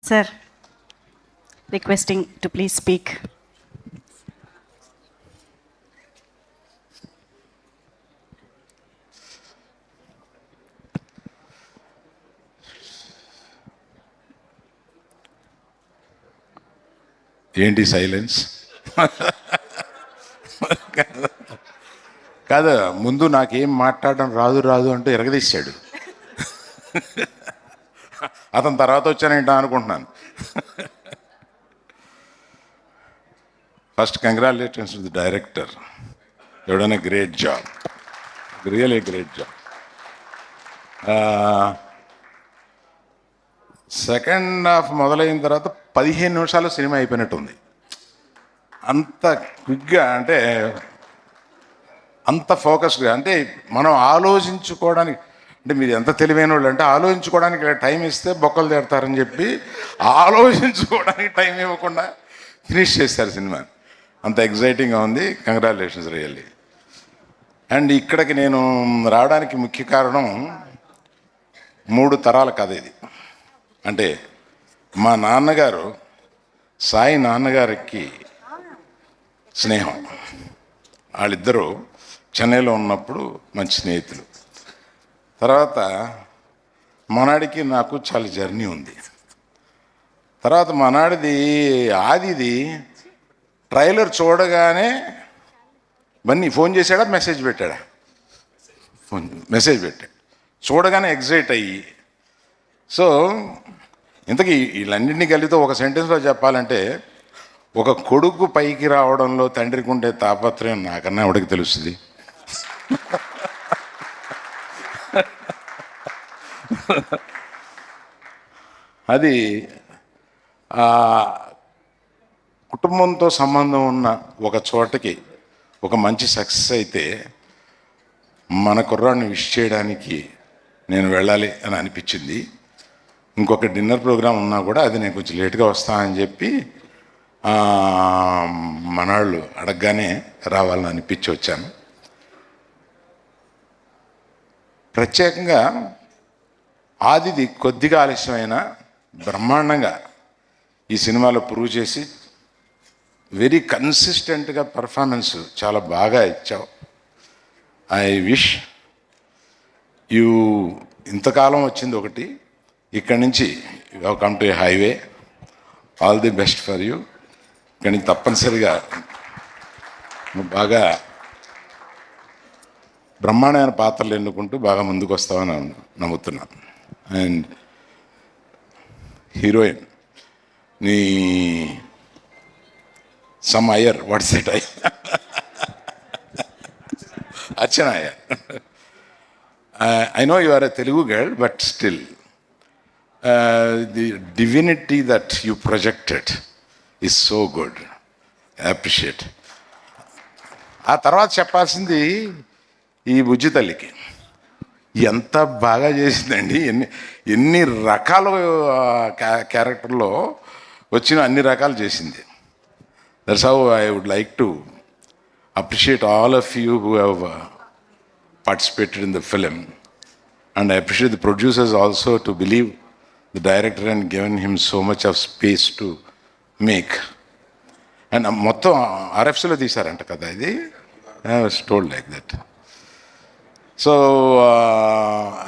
Sir, requesting to please speak. ఏంటి silence? కాదు, ముందు నాకేం మాట్లాడడం రాదు అంటే ఎరగదీశాడు. అతను తర్వాత వచ్చానేంటా అనుకుంటున్నాను. First congratulations to the director, you done a great job, really great job. Second half మొదలైన తర్వాత 15 నిమిషాలు సినిమా అయిపోయినట్టుంది. అంత క్విక్గా, అంటే అంత ఫోకస్గా, అంటే మనం ఆలోచించుకోవడానికి, అంటే మీరు ఎంత తెలివైన వాళ్ళు అంటే ఆలోచించుకోవడానికి ఇలా టైం ఇస్తే బొక్కలు తిడతారని చెప్పి ఆలోచించుకోవడానికి టైం ఇవ్వకుండా ఫినిష్ చేశారు సినిమా. అంత ఎగ్జైటింగ్గా ఉంది. Congratulations really. అండ్ ఇక్కడికి నేను రావడానికి ముఖ్య కారణం 3 తరాల కథ ఇది. అంటే మా నాన్నగారు సాయి నాన్నగారికి స్నేహం. వాళ్ళిద్దరూ చెన్నైలో ఉన్నప్పుడు మంచి స్నేహితులు. తర్వాత మనాడికి నాకు చాలా జర్నీ ఉంది. తర్వాత మనాడిది ఆదిది ట్రైలర్ చూడగానే బన్నీ ఫోన్ చేశాడా మెసేజ్ పెట్టాడా? మెసేజ్ పెట్టాడు. చూడగానే ఎగ్జైట్ అయ్యి, సో ఇంతకీ వీళ్ళన్నింటినీ కలిపితే ఒక సెంటెన్స్లో చెప్పాలంటే, ఒక కొడుకు పైకి రావడంలో తండ్రికి ఉండే తాపత్రయం నాకన్నా ఎవడికి తెలుస్తుంది? అది కుటుంబంతో సంబంధం ఉన్న ఒక చోటకి ఒక మంచి సక్సెస్ అయితే మన కుర్రాడిని విష్ చేయడానికి నేను వెళ్ళాలి అని అనిపించింది. ఇంకొక డిన్నర్ ప్రోగ్రామ్ ఉన్నా కూడా అది నేను కొంచెం లేట్గా వస్తానని చెప్పి మనాళ్ళు అడగగానే రావాలని అనిపించి వచ్చాను. ప్రత్యేకంగా ఆదిది కొద్దిగా ఆలస్యమైన బ్రహ్మాండంగా ఈ సినిమాలో ప్రూవ్ చేసి వెరీ కన్సిస్టెంట్గా పర్ఫార్మెన్స్ చాలా బాగా ఇచ్చావు. ఐ విష్ యూ, ఇంతకాలం వచ్చింది ఒకటి, ఇక్కడి నుంచి you have come to A highway. All the best for you. ఇక్కడి నుంచి తప్పనిసరిగా నువ్వు బాగా బ్రహ్మాండమైన పాత్రలు ఎన్నుకుంటూ బాగా ముందుకు వస్తావని నమ్ముతున్నాను. అండ్ హీరోయిన్ నీ some Iyer, what's that I Archana Iyer. I know you are a Telugu girl, but still, the divinity that you projected is so good. I appreciate. ఆ తర్వాత చెప్పాల్సింది ఈ బుజ్జి తల్లికి ఎంత బాగా చేసిందండి. ఎన్ని రకాల క్యారెక్టర్లో వచ్చిన అన్ని రకాలు చేసింది. That's how I would like to appreciate all of you who have participated in the film, and I appreciate the producers also to believe the director and given him so much of space to make. And మొత్తం RFCలో తీశారంట కదా ఇది. I was told like that. So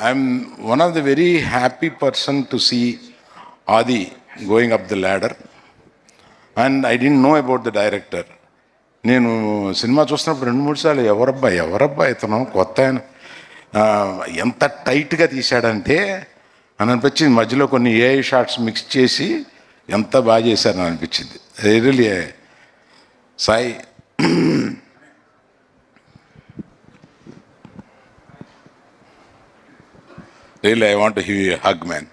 I'm one of the very happy person to see Adi going up the ladder, and I didn't know about the director. నేను cinema చూస్తున్నప్పుడు 2-3 సార్లు ఎవరబ్బా ఇతను కొత్త ఆయన, ఎంత టైట్గా తీశాడంటే అని అనిపించింది. మధ్యలో కొన్ని ఏఐ షాట్స్ మిక్స్ చేసి ఎంత బాగా చేశారని అనిపించింది. Really Sai, really I want to give you a hug man.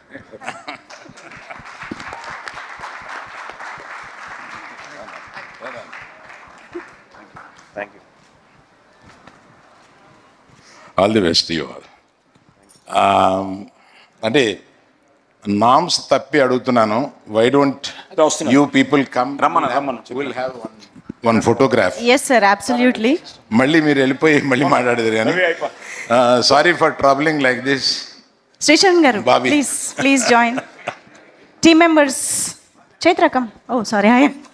All the best you all. అంటే నామ్స్ తప్పి అడుగుతున్నాను. Why don't you people come, will have one photograph. Yes, sir, absolutely. మళ్ళీ మీరు వెళ్ళిపోయి మళ్ళీ మాట్లాడేది కానీ sorry for troubling like this. Srishan garu, Bobby. please join. Team members, Chaitra, come. Oh, sorry, I am.